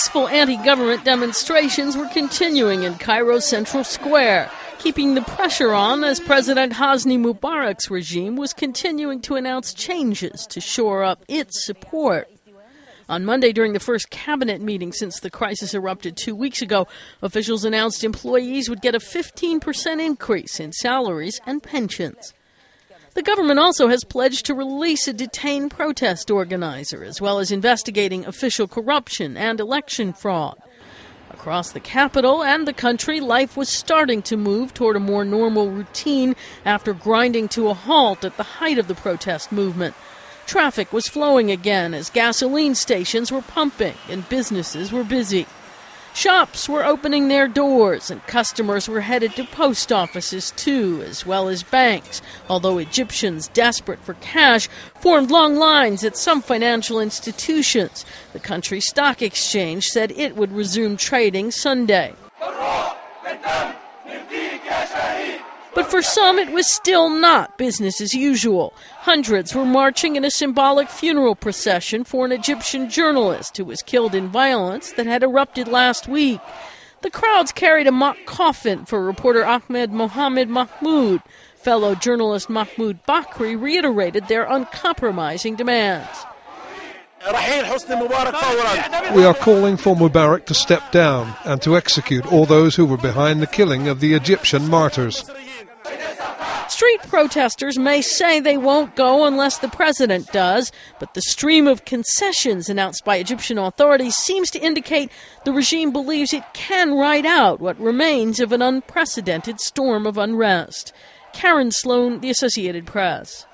Peaceful anti-government demonstrations were continuing in Cairo's central square, keeping the pressure on as President Hosni Mubarak's regime was continuing to announce changes to shore up its support. On Monday, during the first cabinet meeting since the crisis erupted 2 weeks ago, officials announced employees would get a 15% increase in salaries and pensions. The government also has pledged to release a detained protest organizer, as well as investigating official corruption and election fraud. Across the capital and the country, life was starting to move toward a more normal routine after grinding to a halt at the height of the protest movement. Traffic was flowing again as gasoline stations were pumping and businesses were busy. Shops were opening their doors and customers were headed to post offices too, as well as banks, although Egyptians desperate for cash formed long lines at some financial institutions. The country's stock exchange said it would resume trading Sunday. But for some, it was still not business as usual. Hundreds were marching in a symbolic funeral procession for an Egyptian journalist who was killed in violence that had erupted last week. The crowds carried a mock coffin for reporter Ahmed Mohamed Mahmoud. Fellow journalist Mahmoud Bakri reiterated their uncompromising demands. We are calling for Mubarak to step down and to execute all those who were behind the killing of the Egyptian martyrs. Street protesters may say they won't go unless the president does, but the stream of concessions announced by Egyptian authorities seems to indicate the regime believes it can ride out what remains of an unprecedented storm of unrest. Karen Sloan, The Associated Press.